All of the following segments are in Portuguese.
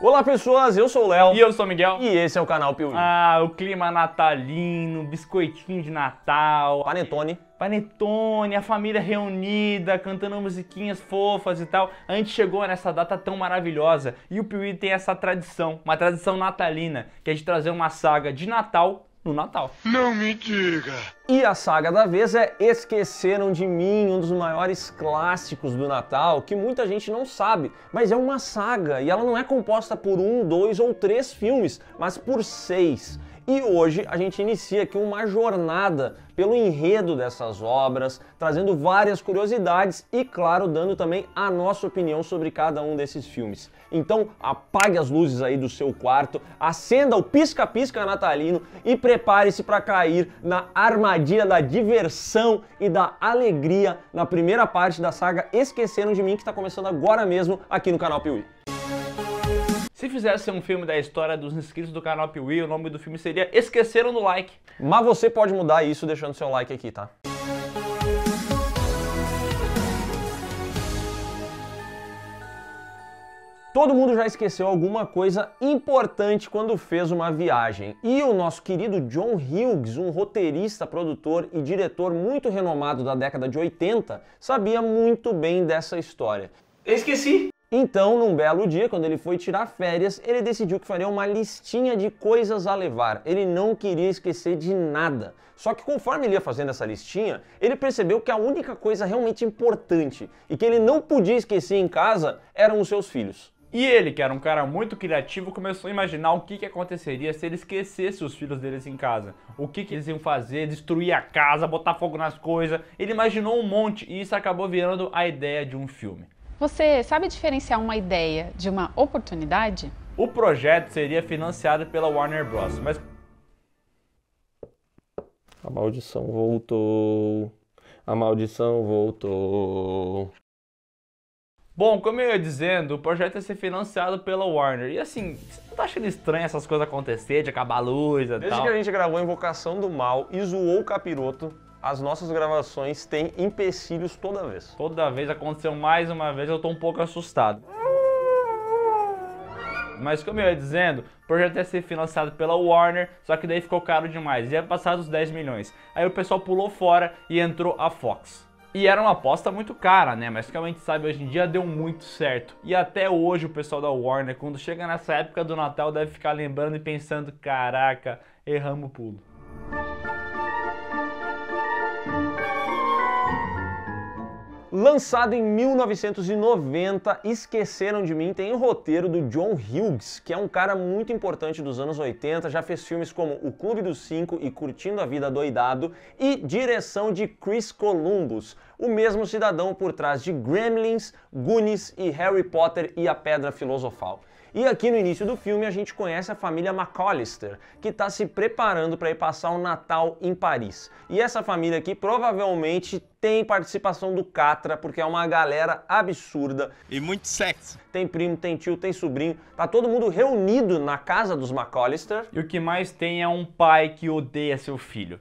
Olá pessoas, eu sou o Léo. E eu sou o Miguel. E esse é o canal Piuí. Ah, o clima natalino, biscoitinho de Natal. Panetone. Panetone, a família reunida, cantando musiquinhas fofas e tal. A gente chegou nessa data tão maravilhosa. E o Piuí tem essa tradição, uma tradição natalina, que é de trazer uma saga de Natal no Natal. Não me diga! E a saga da vez é Esqueceram de Mim, um dos maiores clássicos do Natal, que muita gente não sabe, mas é uma saga e ela não é composta por 1, 2 ou 3 filmes, mas por 6. E hoje a gente inicia aqui uma jornada pelo enredo dessas obras, trazendo várias curiosidades e, claro, dando também a nossa opinião sobre cada um desses filmes. Então apague as luzes aí do seu quarto, acenda o pisca-pisca natalino e prepare-se para cair na armadilha da diversão e da alegria na primeira parte da saga Esqueceram de Mim, que está começando agora mesmo aqui no canal Piuí. Se fizesse um filme da história dos inscritos do canal Piuí, o nome do filme seria Esqueceram do Like. Mas você pode mudar isso deixando seu like aqui, tá? Todo mundo já esqueceu alguma coisa importante quando fez uma viagem. E o nosso querido John Hughes, um roteirista, produtor e diretor muito renomado da década de 80, sabia muito bem dessa história. Eu esqueci! Então, num belo dia, quando ele foi tirar férias, ele decidiu que faria uma listinha de coisas a levar. Ele não queria esquecer de nada. Só que conforme ele ia fazendo essa listinha, ele percebeu que a única coisa realmente importante e que ele não podia esquecer em casa eram os seus filhos. E ele, que era um cara muito criativo, começou a imaginar o que aconteceria se ele esquecesse os filhos deles em casa. O que eles iam fazer, destruir a casa, botar fogo nas coisas. Ele imaginou um monte e isso acabou virando a ideia de um filme. Você sabe diferenciar uma ideia de uma oportunidade? O projeto seria financiado pela Warner Bros. Mas A maldição voltou. A maldição voltou. bom, como eu ia dizendo, o projeto ia ser financiado pela Warner. E assim, você não tá achando estranho essas coisas acontecer, de acabar a luz e Desde tal? que a gente gravou Invocação do Mal e zoou o capiroto, as nossas gravações têm empecilhos toda vez. Toda vez aconteceu mais uma vez, eu tô um pouco assustado. Mas como eu ia dizendo, o projeto ia ser financiado pela Warner, só que daí ficou caro demais, ia passar dos 10 milhões. Aí o pessoal pulou fora e entrou a Fox. E era uma aposta muito cara, né? Mas como a gente sabe, hoje em dia deu muito certo. E até hoje o pessoal da Warner, quando chega nessa época do Natal, deve ficar lembrando e pensando, caraca, erramos o pulo. Lançado em 1990, Esqueceram de Mim tem o roteiro do John Hughes, que é um cara muito importante dos anos 80, já fez filmes como O Clube dos Cinco e Curtindo a Vida Doidado, e direção de Chris Columbus, o mesmo cidadão por trás de Gremlins, Goonies e Harry Potter e a Pedra Filosofal. E aqui no início do filme a gente conhece a família McAllister, que está se preparando para ir passar o Natal em Paris. E essa família aqui provavelmente tem participação do Catra, porque é uma galera absurda. E muito sexy. Tem primo, tem tio, tem sobrinho, tá todo mundo reunido na casa dos McAllister. E o que mais tem é um pai que odeia seu filho.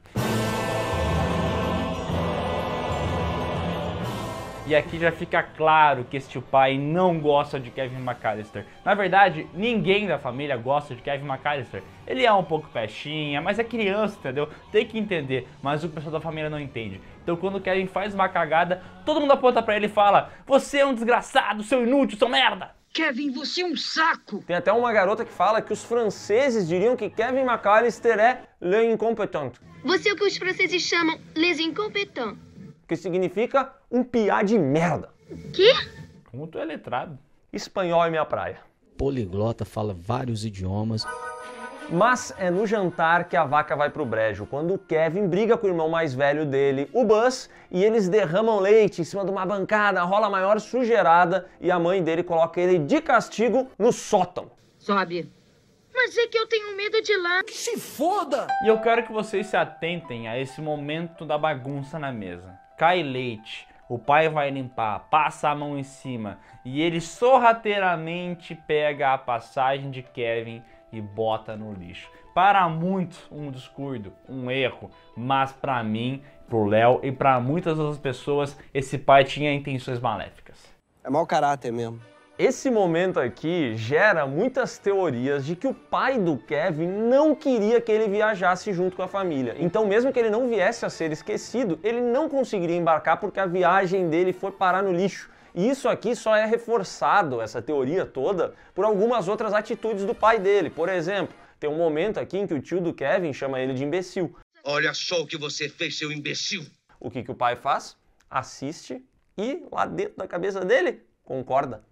E aqui já fica claro que este pai não gosta de Kevin McAllister. Na verdade, ninguém da família gosta de Kevin McAllister. Ele é um pouco pestinha, mas é criança, entendeu? Tem que entender, mas o pessoal da família não entende. Então quando o Kevin faz uma cagada, todo mundo aponta pra ele e fala: "Você é um desgraçado, seu inútil, seu merda!" Kevin, você é um saco! Tem até uma garota que fala que os franceses diriam que Kevin McAllister é le incompétent, Você é o que os franceses chamam les incompetents. que significa um piá de merda. Quê? Como tu é letrado. Espanhol é minha praia. Poliglota, fala vários idiomas. Mas é no jantar que a vaca vai pro brejo, quando o Kevin briga com o irmão mais velho dele, o Buzz, e eles derramam leite em cima de uma bancada, rola a maior sujeirada e a mãe dele coloca ele de castigo no sótão. Sobe. Mas é que eu tenho medo de lá. Que se foda! E eu quero que vocês se atentem a esse momento da bagunça na mesa. Cai leite, o pai vai limpar, passa a mão em cima e ele sorrateiramente pega a passagem de Kevin e bota no lixo. Para muitos, um descuido, um erro, mas para mim, pro Léo e para muitas outras pessoas, esse pai tinha intenções maléficas. É mau caráter mesmo. Esse momento aqui gera muitas teorias de que o pai do Kevin não queria que ele viajasse junto com a família. Então, mesmo que ele não viesse a ser esquecido, ele não conseguiria embarcar porque a viagem dele foi parar no lixo. E isso aqui só é reforçado, essa teoria toda, por algumas outras atitudes do pai dele. Por exemplo, tem um momento aqui em que o tio do Kevin chama ele de imbecil. Olha só o que você fez, seu imbecil. O que o pai faz? Assiste e, lá dentro da cabeça dele, concorda.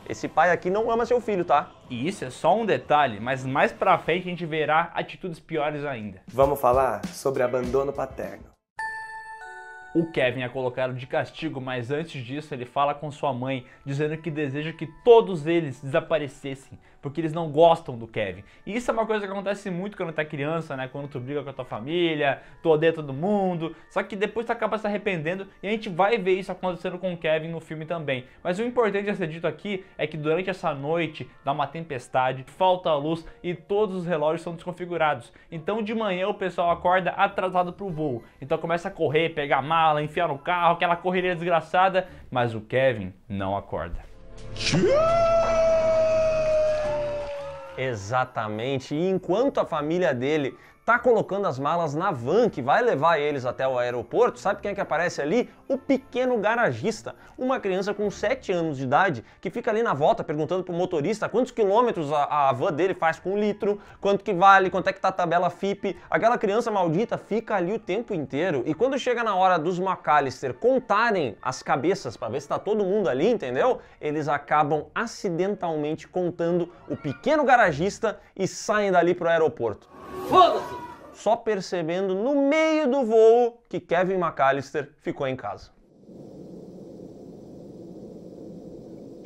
Esse pai aqui não ama seu filho, tá? E isso é só um detalhe, mas mais pra frente a gente verá atitudes piores ainda. Vamos falar sobre abandono paterno. O Kevin é colocado de castigo, mas antes disso ele fala com sua mãe, dizendo que deseja que todos eles desaparecessem, porque eles não gostam do Kevin. E isso é uma coisa que acontece muito quando tu é criança, né? Quando tu briga com a tua família, tu odeia todo mundo, só que depois tu acaba se arrependendo e a gente vai ver isso acontecendo com o Kevin no filme também. Mas o importante a ser dito aqui é que durante essa noite dá uma tempestade, falta a luz e todos os relógios são desconfigurados. Então de manhã o pessoal acorda atrasado pro voo, então começa a correr, pegar mala, enfiar no carro, aquela correria desgraçada, mas o Kevin não acorda. Exatamente, e enquanto a família dele tá colocando as malas na van que vai levar eles até o aeroporto, sabe quem é que aparece ali? O pequeno garagista, uma criança com 7 anos de idade que fica ali na volta perguntando pro motorista quantos quilômetros a van dele faz com 1 litro, quanto que vale, quanto é que tá a tabela FIPE. Aquela criança maldita fica ali o tempo inteiro e quando chega na hora dos McAllister contarem as cabeças para ver se tá todo mundo ali, entendeu? Eles acabam acidentalmente contando o pequeno garagista e saem dali pro aeroporto. Foda-se! Só percebendo no meio do voo que Kevin McAllister ficou em casa.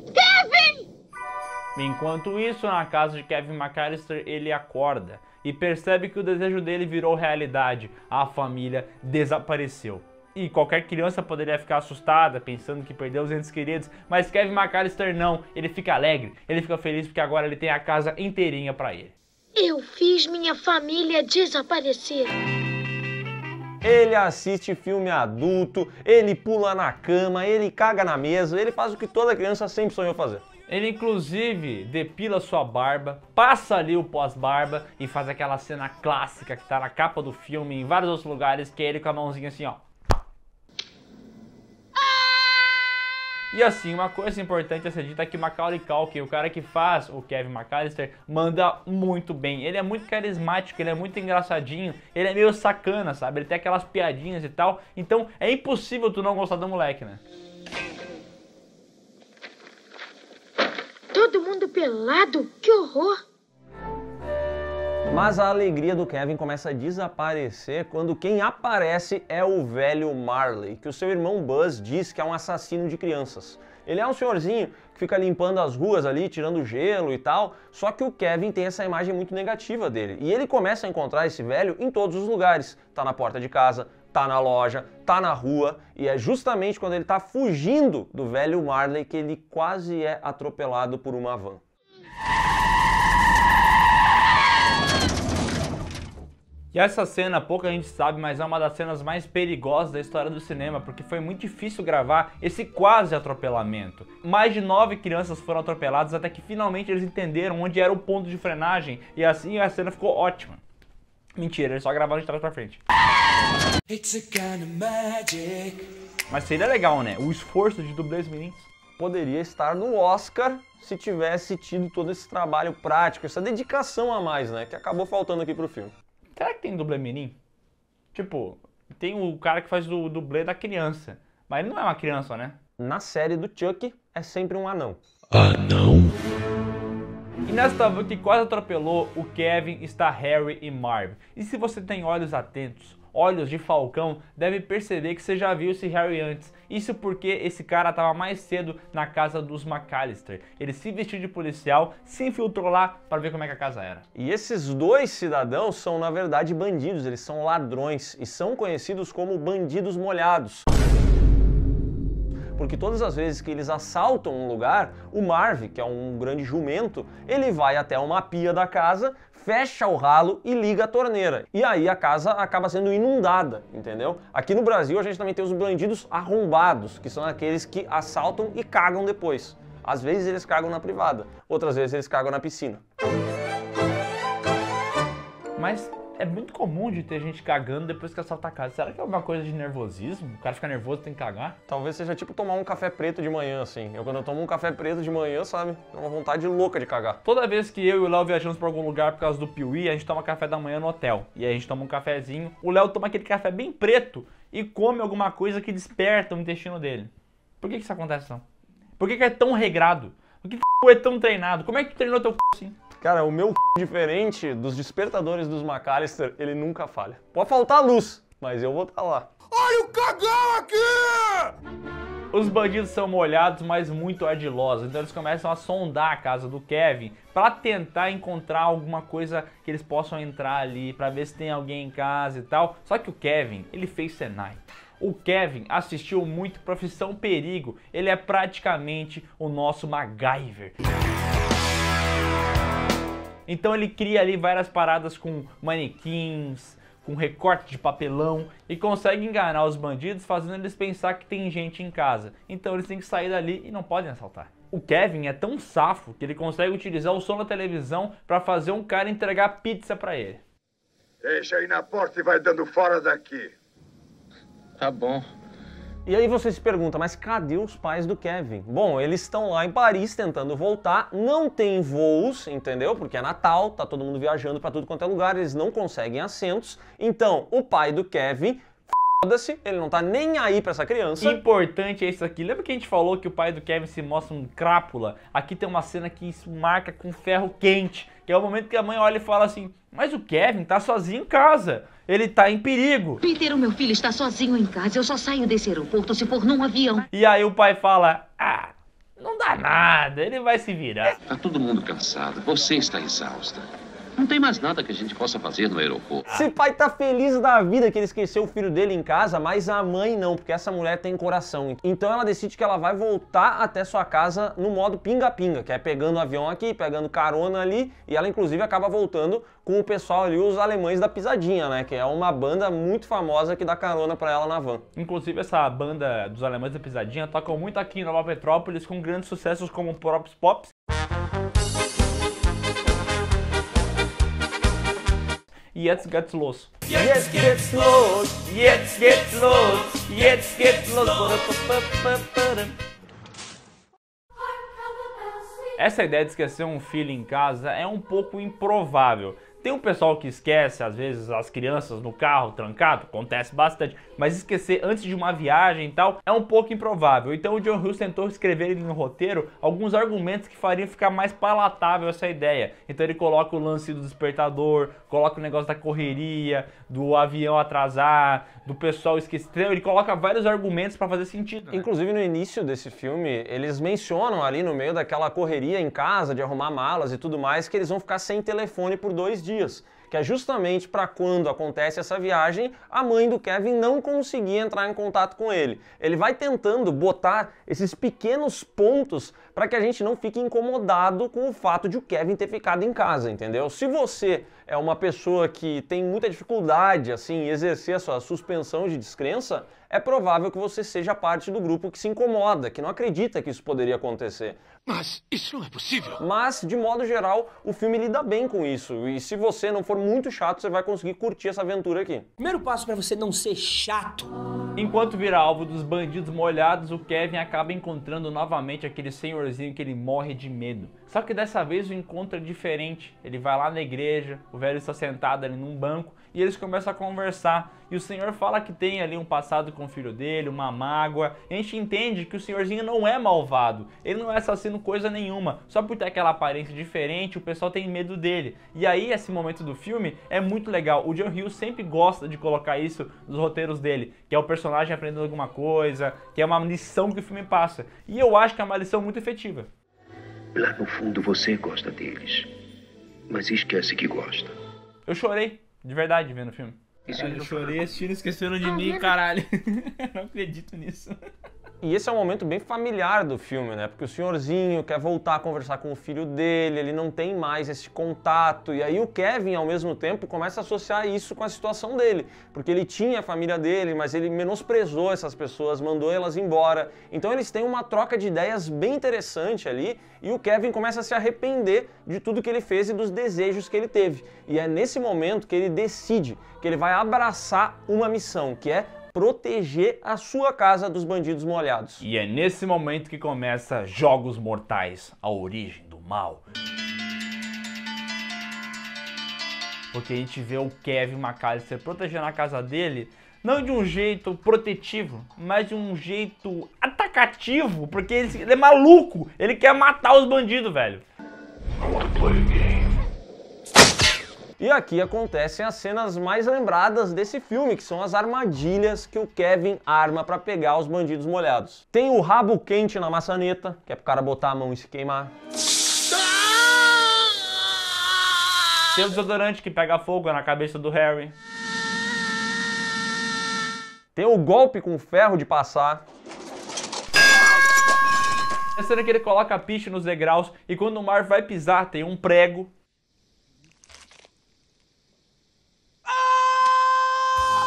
Kevin! Enquanto isso, na casa de Kevin McAllister, ele acorda e percebe que o desejo dele virou realidade. A família desapareceu. E qualquer criança poderia ficar assustada, pensando que perdeu os entes queridos, mas Kevin McAllister não. Ele fica alegre, ele fica feliz porque agora ele tem a casa inteirinha pra ele. Eu fiz minha família desaparecer. Ele assiste filme adulto, ele pula na cama, ele caga na mesa, ele faz o que toda criança sempre sonhou fazer. Ele inclusive depila sua barba, passa ali o pós-barba e faz aquela cena clássica que tá na capa do filme em vários outros lugares, que é ele com a mãozinha assim, ó. E assim, uma coisa importante a ser dita é que Macaulay Culkin, o cara que faz o Kevin McAllister, manda muito bem. Ele é muito carismático, ele é muito engraçadinho, ele é meio sacana, sabe? Ele tem aquelas piadinhas e tal, então é impossível tu não gostar do moleque, né? Todo mundo pelado? Que horror! Mas a alegria do Kevin começa a desaparecer quando quem aparece é o velho Marley, que o seu irmão Buzz diz que é um assassino de crianças. Ele é um senhorzinho que fica limpando as ruas ali, tirando gelo e tal, só que o Kevin tem essa imagem muito negativa dele. E ele começa a encontrar esse velho em todos os lugares. Tá na porta de casa, tá na loja, tá na rua, e é justamente quando ele tá fugindo do velho Marley que ele quase é atropelado por uma van. E essa cena, pouca gente sabe, mas é uma das cenas mais perigosas da história do cinema, porque foi muito difícil gravar esse quase atropelamento. Mais de 9 crianças foram atropeladas até que finalmente eles entenderam onde era o ponto de frenagem, e assim a cena ficou ótima. Mentira, eles só gravaram de trás pra frente. Mas seria legal, né? O esforço de dublês mirins. Poderia estar no Oscar se tivesse tido todo esse trabalho prático, essa dedicação a mais, né? Que acabou faltando aqui pro filme. Será que tem dublê mirim? Tipo, tem o cara que faz o dublê da criança, mas ele não é uma criança, né? Na série do Chuck é sempre um anão. Anão? E nesta van que quase atropelou o Kevin está Harry e Marv. E se você tem olhos atentos, olhos de falcão, deve perceber que você já viu esse Harry antes. Isso porque esse cara estava mais cedo na casa dos McAllister. Ele se vestiu de policial, se infiltrou lá para ver como é que a casa era. E esses dois cidadãos são, na verdade, bandidos. Eles são ladrões e são conhecidos como bandidos molhados. porque todas as vezes que eles assaltam um lugar, o Marv, que é um grande jumento, ele vai até uma pia da casa, fecha o ralo e liga a torneira. E aí a casa acaba sendo inundada, entendeu? Aqui no Brasil a gente também tem os bandidos arrombados, que são aqueles que assaltam e cagam depois. Às vezes eles cagam na privada, outras vezes eles cagam na piscina. Mas é muito comum de ter gente cagando depois que assalta a casa. Será que é alguma coisa de nervosismo? O cara fica nervoso e tem que cagar? Talvez seja tipo tomar um café preto de manhã, assim. Quando eu tomo um café preto de manhã, sabe, dá uma vontade louca de cagar. Toda vez que eu e o Léo viajamos pra algum lugar por causa do Piuí, a gente toma café da manhã no hotel. E aí a gente toma um cafezinho, o Léo toma aquele café bem preto e come alguma coisa que desperta o intestino dele. Por que isso acontece, não? Por que é tão regrado? Por que é tão treinado? Como é que tu treinou teu assim? Cara, o meu diferente dos despertadores dos McAllister, ele nunca falha. Pode faltar luz, mas eu vou estar lá. Olha o cagão aqui! Os bandidos são molhados, mas muito ardilosos, então eles começam a sondar a casa do Kevin para tentar encontrar alguma coisa que eles possam entrar ali, para ver se tem alguém em casa e tal. Só que o Kevin, ele fez Senai. O Kevin assistiu muito Profissão Perigo, ele é praticamente o nosso MacGyver. Então ele cria ali várias paradas com manequins, com recorte de papelão e consegue enganar os bandidos fazendo eles pensar que tem gente em casa. Então eles têm que sair dali e não podem assaltar. O Kevin é tão safo que ele consegue utilizar o som da televisão para fazer um cara entregar pizza para ele. Deixa aí na porta e vai dando fora daqui. Tá bom. E aí você se pergunta, mas cadê os pais do Kevin? Bom, eles estão lá em Paris tentando voltar, não tem voos, entendeu? Porque é Natal, tá todo mundo viajando pra tudo quanto é lugar, eles não conseguem assentos. Então, o pai do Kevin, foda-se, ele não tá nem aí pra essa criança. Importante é isso aqui. Lembra que a gente falou que o pai do Kevin se mostra um crápula? Aqui tem uma cena que isso marca com ferro quente, que é o momento que a mãe olha e fala assim, mas o Kevin tá sozinho em casa. Ele tá em perigo. Peter, o meu filho está sozinho em casa. Eu só saio desse aeroporto se for num avião. E aí o pai fala, ah, não dá nada, ele vai se virar. Tá todo mundo cansado. Você está exausta. Não tem mais nada que a gente possa fazer no aeroporto. Esse pai tá feliz da vida que ele esqueceu o filho dele em casa, mas a mãe não, porque essa mulher tem coração. Então ela decide que ela vai voltar até sua casa no modo pinga-pinga, que é pegando o avião aqui, pegando carona ali, e ela inclusive acaba voltando com o pessoal ali, os alemães da Pisadinha, né, que é uma banda muito famosa que dá carona pra ela na van. Inclusive essa banda dos alemães da Pisadinha tocam muito aqui em Nova Petrópolis com grandes sucessos como Props Pops. Jetzt geht's los. Jetzt geht's los. Jetzt geht's los. Jetzt geht's los. Essa ideia de esquecer um filho em casa é um pouco improvável. Tem um pessoal que esquece, às vezes, as crianças no carro trancado, acontece bastante, mas esquecer antes de uma viagem e tal é um pouco improvável. Então o John Hughes tentou escrever no roteiro alguns argumentos que fariam ficar mais palatável essa ideia. Então ele coloca o lance do despertador, coloca o negócio da correria, do avião atrasar, do pessoal esquecer, ele coloca vários argumentos para fazer sentido, né? Inclusive no início desse filme, eles mencionam ali no meio daquela correria em casa, de arrumar malas e tudo mais, que eles vão ficar sem telefone por 2 dias. Que é justamente para quando acontece essa viagem, a mãe do Kevin não conseguir entrar em contato com ele. Ele vai tentando botar esses pequenos pontos para que a gente não fique incomodado com o fato de o Kevin ter ficado em casa, entendeu? Se você é uma pessoa que tem muita dificuldade assim, em exercer a sua suspensão de descrença, é provável que você seja parte do grupo que se incomoda, que não acredita que isso poderia acontecer. Mas isso não é possível. Mas, de modo geral, o filme lida bem com isso. E se você não for muito chato, você vai conseguir curtir essa aventura aqui. Primeiro passo para você não ser chato. Enquanto vira alvo dos bandidos molhados, o Kevin acaba encontrando novamente aquele senhorzinho que ele morre de medo. Só que dessa vez o encontro é diferente. Ele vai lá na igreja, o velho está sentado ali num banco e eles começam a conversar. E o senhor fala que tem ali um passado com o filho dele, uma mágoa. E a gente entende que o senhorzinho não é malvado, ele não é assassino coisa nenhuma. Só por ter aquela aparência diferente, o pessoal tem medo dele. E aí esse momento do filme é muito legal. O John Hughes sempre gosta de colocar isso nos roteiros dele, que é o personagem aprendendo alguma coisa, que é uma lição que o filme passa. E eu acho que é uma lição muito efetiva. Lá no fundo você gosta deles, mas esquece que gosta. Eu chorei, de verdade, vendo o filme. Caralho, eu chorei assistindo Esqueceram de Mim, caralho. Não acredito nisso. E esse é um momento bem familiar do filme, né? Porque o senhorzinho quer voltar a conversar com o filho dele, ele não tem mais esse contato. E aí o Kevin, ao mesmo tempo, começa a associar isso com a situação dele. Porque ele tinha a família dele, mas ele menosprezou essas pessoas, mandou elas embora. Então eles têm uma troca de ideias bem interessante ali. E o Kevin começa a se arrepender de tudo que ele fez e dos desejos que ele teve. E é nesse momento que ele decide que ele vai abraçar uma missão, que é proteger a sua casa dos bandidos molhados. E é nesse momento que começa Jogos Mortais, a origem do mal. Porque a gente vê o Kevin McAllister protegendo a casa dele, não de um jeito protetivo, mas de um jeito atacativo, porque ele é maluco, ele quer matar os bandidos, velho. E aqui acontecem as cenas mais lembradas desse filme, que são as armadilhas que o Kevin arma para pegar os bandidos molhados. Tem o rabo quente na maçaneta, que é pro cara botar a mão e se queimar. Tem o desodorante que pega fogo na cabeça do Harry. Tem o golpe com ferro de passar. A cena que ele coloca a piche nos degraus e quando o Marv vai pisar tem um prego.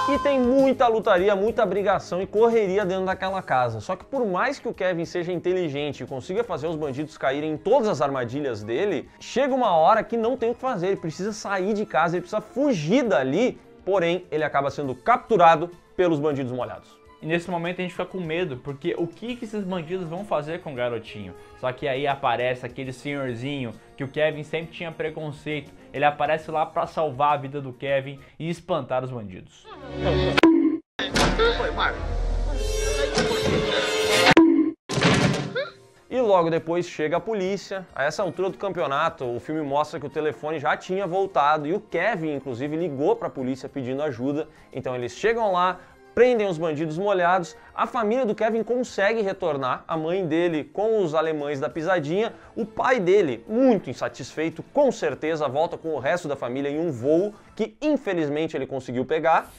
E tem muita lutaria, muita brigação e correria dentro daquela casa. Só que por mais que o Kevin seja inteligente e consiga fazer os bandidos caírem em todas as armadilhas dele, chega uma hora que não tem o que fazer, ele precisa sair de casa, ele precisa fugir dali, porém ele acaba sendo capturado pelos bandidos molhados. E nesse momento a gente fica com medo, porque o que esses bandidos vão fazer com o garotinho? Só que aí aparece aquele senhorzinho que o Kevin sempre tinha preconceito. Ele aparece lá pra salvar a vida do Kevin e espantar os bandidos. E logo depois chega a polícia. A essa altura do campeonato, o filme mostra que o telefone já tinha voltado e o Kevin, inclusive, ligou pra polícia pedindo ajuda. Então eles chegam lá, prendem os bandidos molhados, a família do Kevin consegue retornar, a mãe dele com os alemães da pisadinha, o pai dele, muito insatisfeito, com certeza volta com o resto da família em um voo que infelizmente ele conseguiu pegar.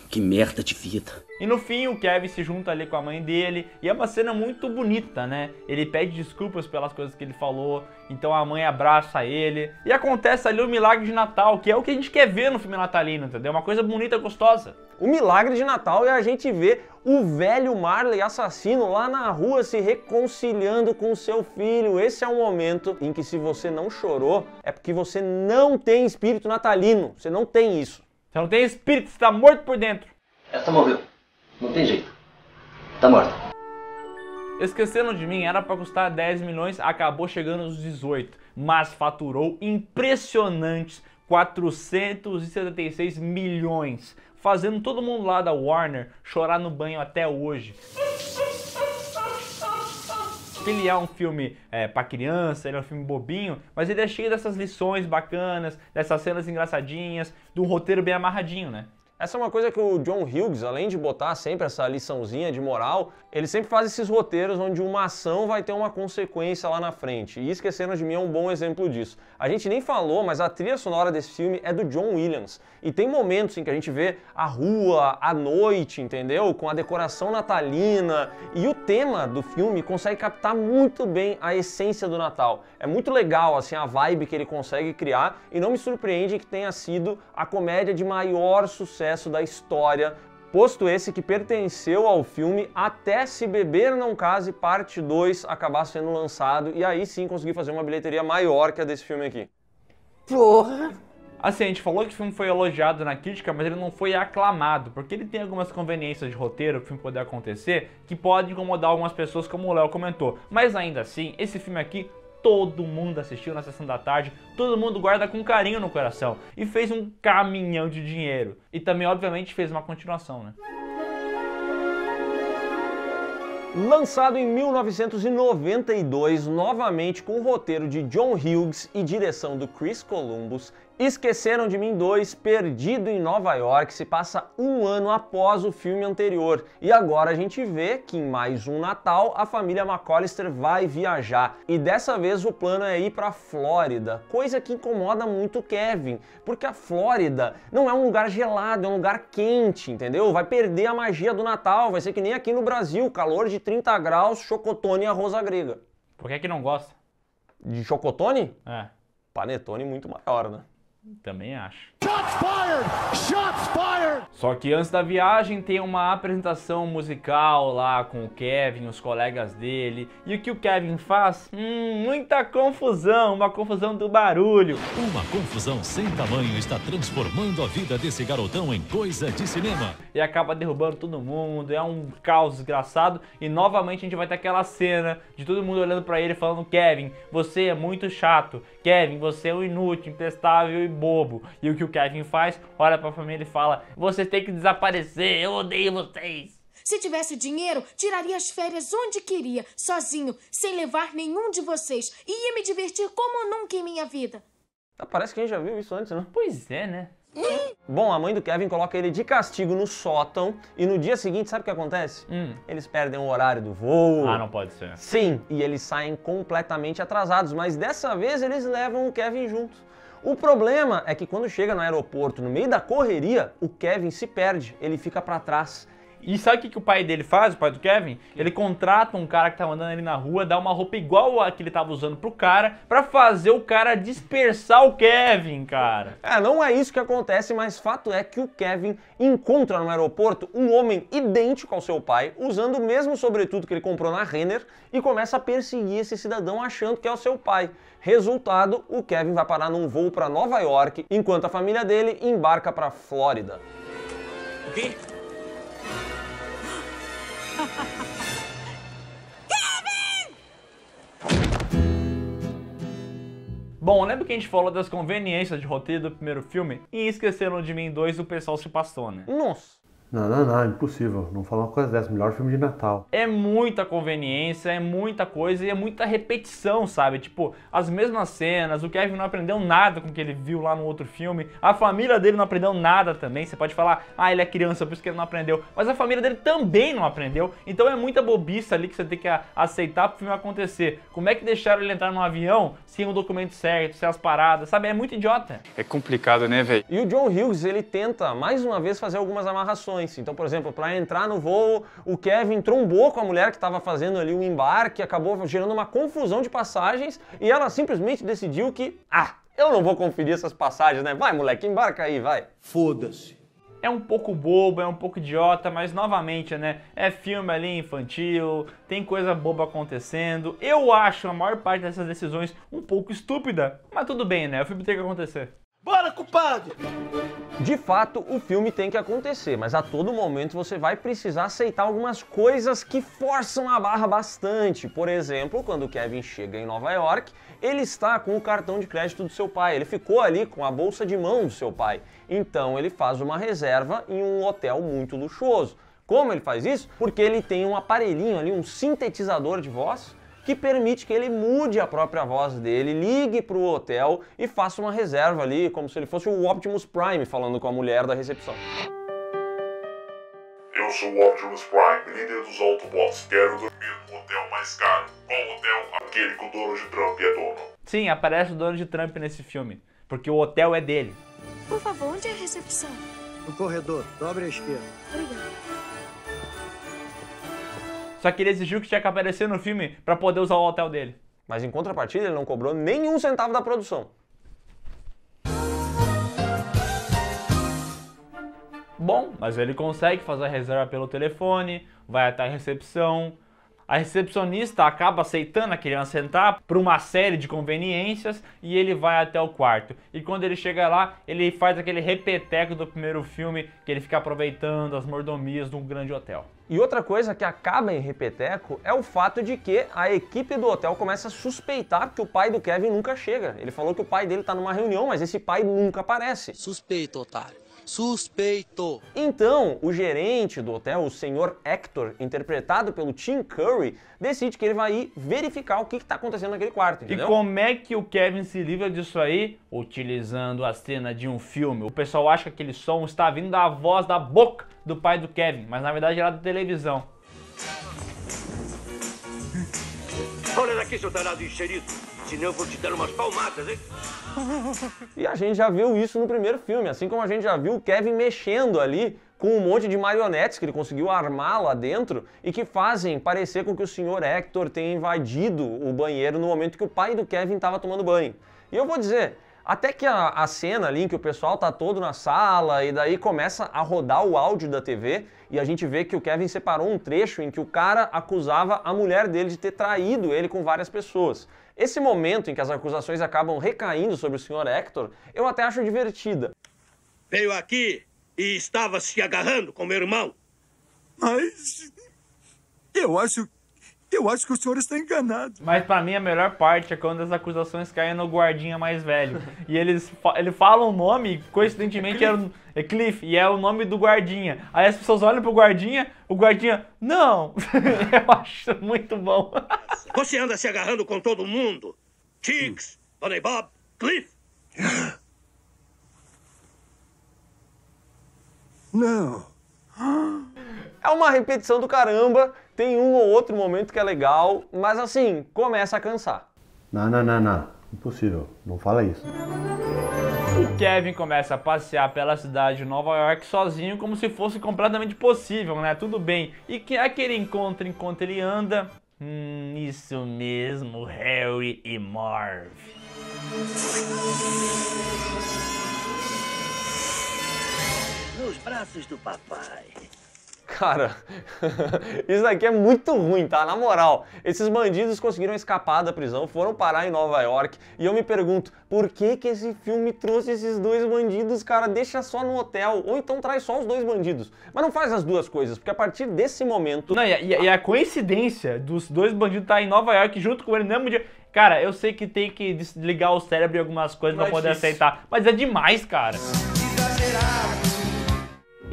Que merda de vida. E no fim o Kevin se junta ali com a mãe dele e é uma cena muito bonita, né? Ele pede desculpas pelas coisas que ele falou, então a mãe abraça ele e acontece ali o milagre de Natal, que é o que a gente quer ver no filme natalino, entendeu? Uma coisa bonita, gostosa. O milagre de Natal é a gente ver o velho Marley assassino lá na rua se reconciliando com seu filho. Esse é um momento em que se você não chorou, é porque você não tem espírito natalino, você não tem isso. Você não tem espírito, você tá morto por dentro. Essa morreu. Não tem jeito. Tá morta. Esquecendo de Mim era pra custar 10 milhões, acabou chegando aos 18, mas faturou impressionantes 476 milhões, fazendo todo mundo lá da Warner chorar no banho até hoje. Ele é um filme pra criança, ele é um filme bobinho, mas ele é cheio dessas lições bacanas, dessas cenas engraçadinhas, de um roteiro bem amarradinho, né? Essa é uma coisa que o John Hughes, além de botar sempre essa liçãozinha de moral, ele sempre faz esses roteiros onde uma ação vai ter uma consequência lá na frente. E Esquecendo de Mim é um bom exemplo disso. A gente nem falou, mas a trilha sonora desse filme é do John Williams. E tem momentos em que a gente vê a rua, à noite, entendeu? Com a decoração natalina. E o tema do filme consegue captar muito bem a essência do Natal. É muito legal, assim, a vibe que ele consegue criar. E não me surpreende que tenha sido a comédia de maior sucesso da história, posto esse que pertenceu ao filme até Se Beber Não Case Parte 2 acabar sendo lançado e aí sim conseguir fazer uma bilheteria maior que a desse filme aqui. Porra! Assim, a gente falou que o filme foi elogiado na crítica, mas ele não foi aclamado, porque ele tem algumas conveniências de roteiro para o filme poder acontecer que pode incomodar algumas pessoas, como o Léo comentou. Mas ainda assim, esse filme aqui todo mundo assistiu na sessão da tarde, todo mundo guarda com carinho no coração e fez um caminhão de dinheiro. E também, obviamente, fez uma continuação, né? Lançado em 1992, novamente com o roteiro de John Hughes e direção do Chris Columbus, Esqueceram de Mim 2, Perdido em Nova York, se passa um ano após o filme anterior. E agora a gente vê que em mais um Natal a família McCallister vai viajar. E dessa vez o plano é ir pra Flórida, coisa que incomoda muito o Kevin, porque a Flórida não é um lugar gelado, é um lugar quente, entendeu? Vai perder a magia do Natal, vai ser que nem aqui no Brasil, calor de 30 graus, chocotone e arroz à grega. Por que não gosta? De chocotone? É. Panetone muito maior, né? Também acho. Shots fired! Shots fired! Só que antes da viagem tem uma apresentação musical lá com o Kevin, os colegas dele. E o que o Kevin faz? Muita confusão, uma confusão do barulho. Uma confusão sem tamanho está transformando a vida desse garotão em coisa de cinema. E acaba derrubando todo mundo, é um caos desgraçado. E novamente a gente vai ter aquela cena de todo mundo olhando pra ele falando: Kevin, você é muito chato. Kevin, você é um inútil, imprestável e bobo. E o que o Kevin faz? Olha pra família e fala: vocês têm que desaparecer, eu odeio vocês. Se tivesse dinheiro, tiraria as férias onde queria, sozinho, sem levar nenhum de vocês. E ia me divertir como nunca em minha vida. Parece que a gente já viu isso antes, né? Pois é, né? Bom, a mãe do Kevin coloca ele de castigo no sótão e no dia seguinte, sabe o que acontece? Eles perdem o horário do voo. Ah, não pode ser. Sim, e eles saem completamente atrasados, mas dessa vez eles levam o Kevin junto. O problema é que quando chega no aeroporto, no meio da correria, o Kevin se perde, ele fica pra trás. E sabe o que o pai dele faz, o pai do Kevin? Ele contrata um cara que tá andando ali na rua, dá uma roupa igual a que ele tava usando pro cara, pra fazer o cara dispersar o Kevin, cara. Não é isso que acontece, mas fato é que o Kevin encontra no aeroporto um homem idêntico ao seu pai, usando o mesmo sobretudo que ele comprou na Renner, e começa a perseguir esse cidadão achando que é o seu pai. Resultado, o Kevin vai parar num voo pra Nova York, enquanto a família dele embarca pra Flórida. O quê? Bom, lembra que a gente falou das conveniências de roteiro do primeiro filme? E Esqueceram de Mim 2 o pessoal se passou, né? Nossa! Não, impossível. Não fala uma coisa dessa. Melhor filme de Natal. É muita conveniência, é muita coisa e é muita repetição, sabe? Tipo, as mesmas cenas, o Kevin não aprendeu nada com o que ele viu lá no outro filme, a família dele não aprendeu nada também. Você pode falar: ele é criança, por isso que ele não aprendeu. Mas a família dele também não aprendeu. Então é muita bobiça ali que você tem que aceitar pro filme acontecer. Como é que deixaram ele entrar num avião sem o documento certo, sem as paradas, sabe? É muito idiota. É complicado, né, velho? E o John Hughes, ele tenta, mais uma vez, fazer algumas amarrações. Então, por exemplo, para entrar no voo, o Kevin trombou com a mulher que estava fazendo ali um embarque, acabou gerando uma confusão de passagens e ela simplesmente decidiu que, eu não vou conferir essas passagens, né? Vai, moleque, embarca aí, vai. Foda-se. É um pouco bobo, é um pouco idiota, mas novamente, né? É filme ali infantil, tem coisa boba acontecendo. Eu acho a maior parte dessas decisões um pouco estúpida, mas tudo bem, né? O filme tem que acontecer. Bora, culpado! De fato, o filme tem que acontecer, mas a todo momento você vai precisar aceitar algumas coisas que forçam a barra bastante. Por exemplo, quando o Kevin chega em Nova York, ele está com o cartão de crédito do seu pai, ele ficou ali com a bolsa de mão do seu pai. Então ele faz uma reserva em um hotel muito luxuoso. Como ele faz isso? Porque ele tem um aparelhinho ali, um sintetizador de voz, que permite que ele mude a própria voz dele, ligue para o hotel e faça uma reserva ali, como se ele fosse o Optimus Prime falando com a mulher da recepção. Eu sou o Optimus Prime, líder dos Autobots. Quero dormir no hotel mais caro. Qual hotel? Aquele que o Donald Trump é dono. Sim, aparece o Donald Trump nesse filme, porque o hotel é dele. Por favor, onde é a recepção? No corredor, dobre à esquerda. Obrigada. Só que ele exigiu que tinha que aparecer no filme pra poder usar o hotel dele. Mas em contrapartida ele não cobrou nenhum centavo da produção. Bom, mas ele consegue fazer a reserva pelo telefone, vai até a recepção. A recepcionista acaba aceitando a criança entrar por uma série de conveniências e ele vai até o quarto. E quando ele chega lá, ele faz aquele repeteco do primeiro filme, que ele fica aproveitando as mordomias de um grande hotel. E outra coisa que acaba em repeteco é o fato de que a equipe do hotel começa a suspeitar que o pai do Kevin nunca chega. Ele falou que o pai dele tá numa reunião, mas esse pai nunca aparece. Suspeito, otário. Suspeito. Então, o gerente do hotel, o Sr. Hector, interpretado pelo Tim Curry, decide que ele vai ir verificar o que está acontecendo naquele quarto, entendeu? E como é que o Kevin se livra disso aí? Utilizando a cena de um filme. O pessoal acha que aquele som está vindo da voz da boca do pai do Kevin, mas na verdade era da televisão. Olha daqui, seu danado enxerido. Senão eu vou te dar umas palmadas, hein? E a gente já viu isso no primeiro filme, assim como a gente já viu o Kevin mexendo ali com um monte de marionetes que ele conseguiu armar lá dentro e que fazem parecer com que o Sr. Hector tenha invadido o banheiro no momento que o pai do Kevin estava tomando banho. E eu vou dizer, até que a cena ali em que o pessoal tá todo na sala e daí começa a rodar o áudio da TV e a gente vê que o Kevin separou um trecho em que o cara acusava a mulher dele de ter traído ele com várias pessoas. Esse momento em que as acusações acabam recaindo sobre o Sr. Hector, eu até acho divertida. Veio aqui e estava se agarrando com meu irmão. Mas eu acho que o senhor está enganado. Mas pra mim a melhor parte é quando as acusações caem no guardinha mais velho. E ele fala um nome, coincidentemente é Cliff, e é o nome do guardinha. Aí as pessoas olham pro guardinha, o guardinha, não. Eu acho muito bom. Você anda se agarrando com todo mundo. Chicks, Bonnie Bob, Cliff. Não. É uma repetição do caramba, tem um ou outro momento que é legal, mas assim, começa a cansar. Não. Impossível. Não fala isso. O Kevin começa a passear pela cidade de Nova York sozinho como se fosse completamente possível, né? Tudo bem. E aquele encontro enquanto ele anda... isso mesmo, Harry e Marv. Nos braços do papai. Cara, isso daqui é muito ruim, tá? Na moral, esses bandidos conseguiram escapar da prisão, foram parar em Nova York, e eu me pergunto, por que que esse filme trouxe esses dois bandidos, cara? Deixa só no hotel, ou então traz só os dois bandidos. Mas não faz as duas coisas, porque a partir desse momento... Não, e a coincidência dos dois bandidos estar em Nova York junto com ele no mesmo dia... Cara, eu sei que tem que desligar o cérebro e algumas coisas pra poder aceitar, mas é demais, cara.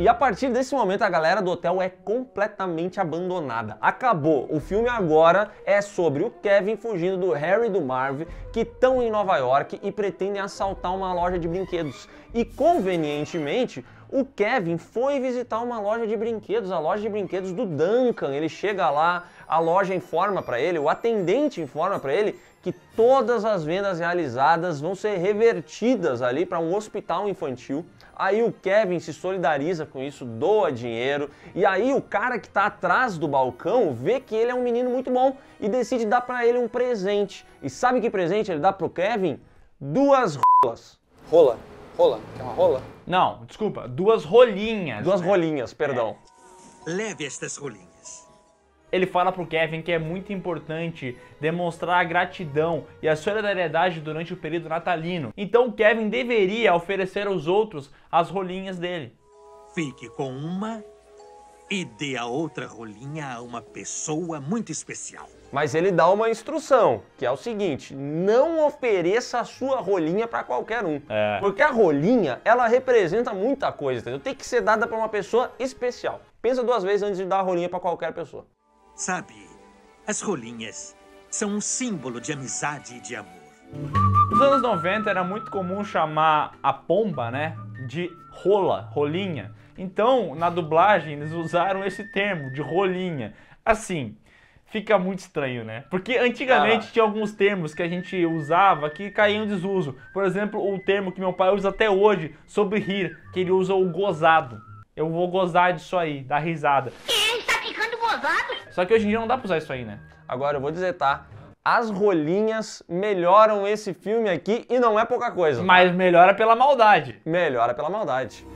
E a partir desse momento a galera do hotel é completamente abandonada. Acabou. O filme agora é sobre o Kevin fugindo do Harry e do Marv, que estão em Nova York e pretendem assaltar uma loja de brinquedos. E convenientemente, o Kevin foi visitar uma loja de brinquedos, a loja de brinquedos do Duncan. Ele chega lá, a loja informa para ele, o atendente informa para ele que todas as vendas realizadas vão ser revertidas ali para um hospital infantil. Aí o Kevin se solidariza com isso, doa dinheiro, e aí o cara que tá atrás do balcão vê que ele é um menino muito bom e decide dar pra ele um presente. E sabe que presente ele dá pro Kevin? 2 rolas. Rola? Quer uma rola? Não, desculpa, 2 rolinhas. 2 rolinhas, perdão. Leve estas rolinhas. Ele fala pro Kevin que é muito importante demonstrar a gratidão e a solidariedade durante o período natalino. Então o Kevin deveria oferecer aos outros as rolinhas dele. Fique com uma e dê a outra rolinha a uma pessoa muito especial. Mas ele dá uma instrução, que é o seguinte, não ofereça a sua rolinha para qualquer um. Porque a rolinha, ela representa muita coisa, entendeu? Tem que ser dada para uma pessoa especial. Pensa 2 vezes antes de dar a rolinha para qualquer pessoa. Sabe, as rolinhas são um símbolo de amizade e de amor. Nos anos 90 era muito comum chamar a pomba, né, de rolinha. Então, na dublagem, eles usaram esse termo de rolinha. Assim, fica muito estranho, né? Porque antigamente tinha alguns termos que a gente usava que caíam em desuso. Por exemplo, o termo que meu pai usa até hoje sobre rir, que ele usa o gozado. Eu vou gozar disso aí, dar risada. Ele tá ficando gozado? Só que hoje em dia não dá pra usar isso aí, né? Agora eu vou dizer, tá? As rolinhas melhoram esse filme aqui e não é pouca coisa. Mas melhora pela maldade. Melhora pela maldade.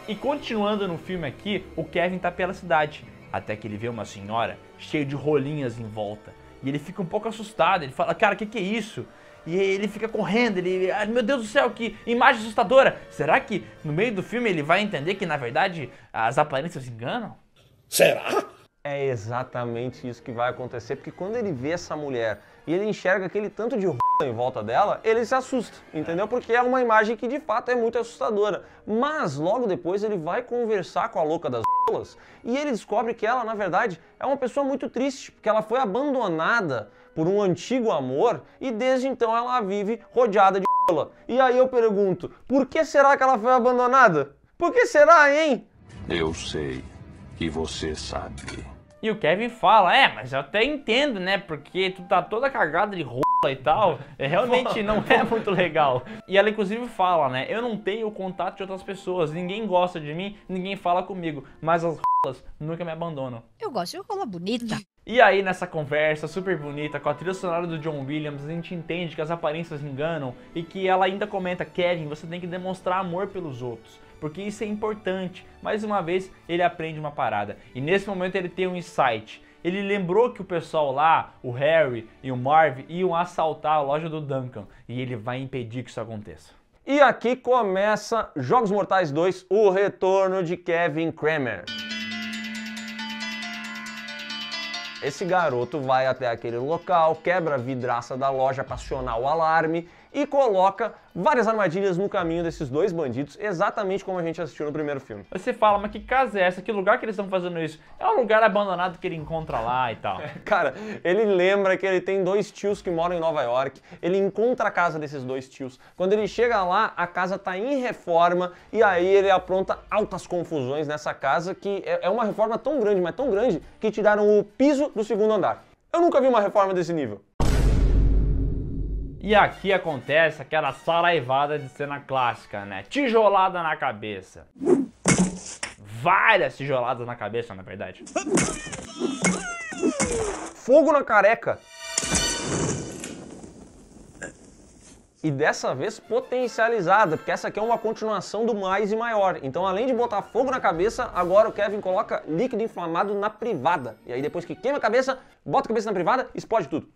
E continuando no filme aqui, o Kevin tá pela cidade. Até que ele vê uma senhora cheia de rolinhas em volta. E ele fica um pouco assustado, ele fala, cara, que é isso? E ele fica correndo, ele... meu Deus do céu, que imagem assustadora! Será que no meio do filme ele vai entender que, na verdade, as aparências enganam? Será? É exatamente isso que vai acontecer, porque quando ele vê essa mulher e ele enxerga aquele tanto de em volta dela, ele se assusta, entendeu? Porque é uma imagem que de fato é muito assustadora. Mas logo depois ele vai conversar com a louca das rolas e ele descobre que ela, na verdade, é uma pessoa muito triste, porque ela foi abandonada por um antigo amor e desde então ela vive rodeada de rola. E aí eu pergunto, por que será que ela foi abandonada? Por que será, hein? Eu sei que você sabe. E o Kevin fala, mas eu até entendo, né, porque tu tá toda cagada de rola e tal, realmente não é muito legal. E ela inclusive fala, né, eu não tenho contato de outras pessoas, ninguém gosta de mim, ninguém fala comigo, mas as rolas nunca me abandonam. Eu gosto de rola bonita. E aí nessa conversa super bonita, com a trilha sonora do John Williams, a gente entende que as aparências enganam e que ela ainda comenta, Kevin, você tem que demonstrar amor pelos outros, porque isso é importante. Mais uma vez, ele aprende uma parada. E nesse momento ele tem um insight. Ele lembrou que o pessoal lá, o Harry e o Marv, iam assaltar a loja do Duncan. E ele vai impedir que isso aconteça. E aqui começa Jogos Mortais 2, o retorno de Kevin Kramer. Esse garoto vai até aquele local, quebra a vidraça da loja para acionar o alarme e coloca várias armadilhas no caminho desses dois bandidos, exatamente como a gente assistiu no primeiro filme. Você fala, mas que casa é essa? Que lugar que eles estão fazendo isso? É um lugar abandonado que ele encontra lá e tal. Cara, ele lembra que ele tem dois tios que moram em Nova York, ele encontra a casa desses dois tios. Quando ele chega lá, a casa tá em reforma e aí ele apronta altas confusões nessa casa, que é uma reforma tão grande, mas tão grande, que tiraram o piso do segundo andar. Eu nunca vi uma reforma desse nível. E aqui acontece aquela saraivada de cena clássica, né? Tijolada na cabeça. Várias tijoladas na cabeça, na verdade. Fogo na careca. E dessa vez potencializada, porque essa aqui é uma continuação do Mais e Maior. Então, além de botar fogo na cabeça, agora o Kevin coloca líquido inflamado na privada. E aí depois que queima a cabeça, bota a cabeça na privada, explode tudo.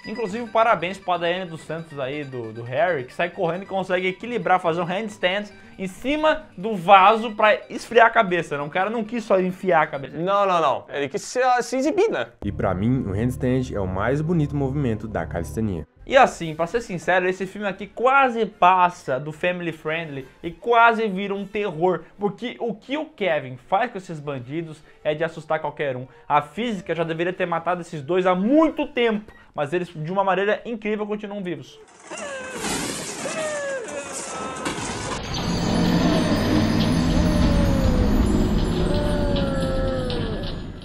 Inclusive, parabéns para a Daiane dos Santos aí, do Harry, que sai correndo e consegue equilibrar, fazer um handstand em cima do vaso para esfriar a cabeça, né? O cara não quis só enfiar a cabeça. Não. Ele quis se exibir, né? E pra mim, o handstand é o mais bonito movimento da calistenia. E assim, pra ser sincero, esse filme aqui quase passa do family friendly e quase vira um terror, porque o que o Kevin faz com esses bandidos é de assustar qualquer um. A física já deveria ter matado esses dois há muito tempo, mas eles de uma maneira incrível continuam vivos.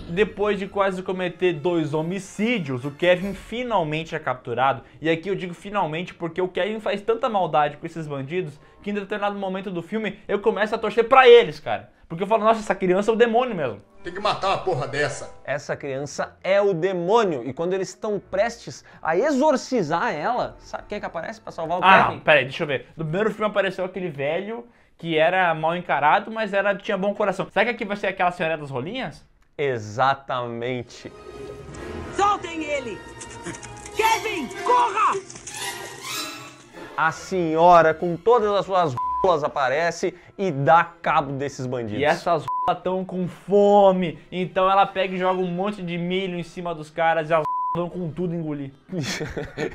Depois de quase cometer 2 homicídios, o Kevin finalmente é capturado. E aqui eu digo finalmente porque o Kevin faz tanta maldade com esses bandidos que em determinado momento do filme eu começo a torcer pra eles, cara. Porque eu falo, nossa, essa criança é o demônio mesmo. Tem que matar uma porra dessa. Essa criança é o demônio. E quando eles estão prestes a exorcizar ela, sabe quem é que aparece pra salvar o Kevin? Peraí, deixa eu ver. No primeiro filme apareceu aquele velho que era mal encarado, mas tinha bom coração. Será que aqui vai ser aquela senhora das rolinhas? Exatamente. Soltem ele! Kevin, corra! A senhora, com todas as suas rolas, aparece e dá cabo desses bandidos. E essas rolas estão com fome, então ela pega e joga um monte de milho em cima dos caras e as vão com tudo engolir.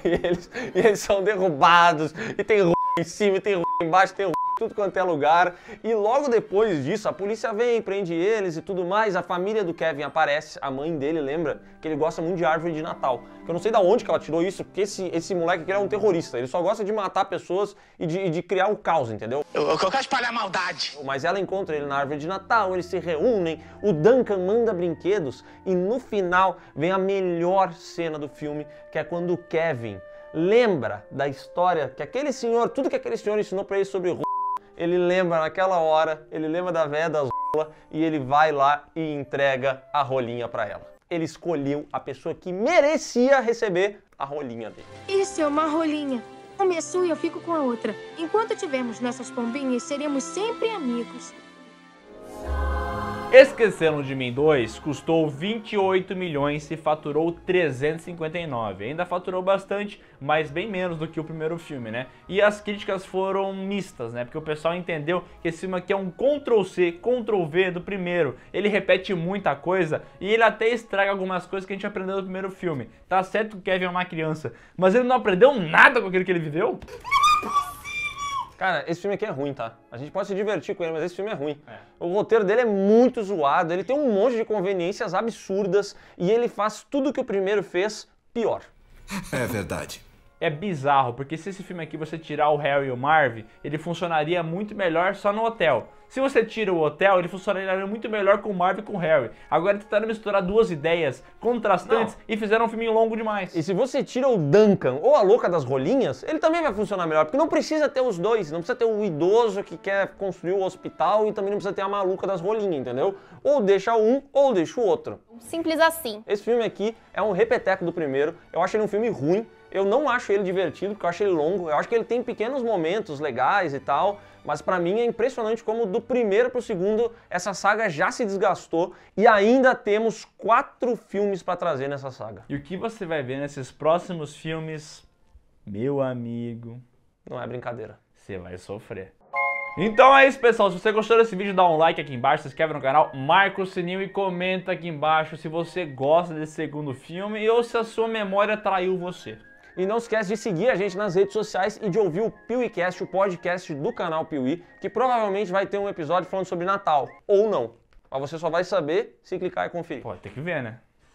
e eles são derrubados, e tem rola em cima, e tem rola embaixo, tem rola tudo quanto é lugar. E logo depois disso, a polícia vem, prende eles e tudo mais. A família do Kevin aparece, a mãe dele lembra que ele gosta muito de árvore de Natal. Eu não sei de onde que ela tirou isso, porque esse moleque aqui é um terrorista. Ele só gosta de matar pessoas e de criar o caos, entendeu? Eu quero espalhar maldade. Mas ela encontra ele na árvore de Natal, eles se reúnem, o Duncan manda brinquedos e no final vem a melhor cena do filme, que é quando o Kevin lembra da história que aquele senhor, tudo que aquele senhor ensinou pra ele sobre ele lembra naquela hora, ele lembra da véia das rolas e ele vai lá e entrega a rolinha pra ela. Ele escolheu a pessoa que merecia receber a rolinha dele. Isso é uma rolinha. Uma é sua e eu fico com a outra. Enquanto tivermos nossas pombinhas, seremos sempre amigos. Esqueceram de Mim 2 custou 28 milhões e faturou 359. Ainda faturou bastante, mas bem menos do que o primeiro filme, né? E as críticas foram mistas, né? Porque o pessoal entendeu que esse filme aqui é um Ctrl-C, Ctrl-V do primeiro. Ele repete muita coisa e ele até estraga algumas coisas que a gente aprendeu no primeiro filme. Tá certo que o Kevin é uma criança, mas ele não aprendeu nada com aquilo que ele viveu? Cara, esse filme aqui é ruim, tá? A gente pode se divertir com ele, mas esse filme é ruim. O roteiro dele é muito zoado, ele tem um monte de conveniências absurdas e ele faz tudo que o primeiro fez pior. É verdade. É bizarro, porque se esse filme aqui você tirar o Harry e o Marv, ele funcionaria muito melhor só no hotel. Se você tira o hotel, ele funcionaria muito melhor com o Marv e com o Harry. Agora tentaram misturar duas ideias contrastantes e fizeram um filme longo demais. E se você tira o Duncan ou a louca das rolinhas, ele também vai funcionar melhor, porque não precisa ter os dois. Não precisa ter o idoso que quer construir o hospital e também não precisa ter a maluca das rolinhas, entendeu? Ou deixa um ou deixa o outro. Simples assim. Esse filme aqui é um repeteco do primeiro. Eu acho ele um filme ruim. Eu não acho ele divertido, porque eu acho ele longo. Eu acho que ele tem pequenos momentos legais e tal, mas pra mim é impressionante como do primeiro pro segundo essa saga já se desgastou e ainda temos 4 filmes pra trazer nessa saga. E o que você vai ver nesses próximos filmes, meu amigo? Não é brincadeira. Você vai sofrer. Então é isso, pessoal. Se você gostou desse vídeo, dá um like aqui embaixo, se inscreve no canal, marca o sininho e comenta aqui embaixo se você gosta desse segundo filme ou se a sua memória traiu você. E não esquece de seguir a gente nas redes sociais e de ouvir o PeeWeeCast, o podcast do canal Piuí, que provavelmente vai ter um episódio falando sobre Natal, ou não. Mas você só vai saber se clicar e conferir. Pode ter que ver, né?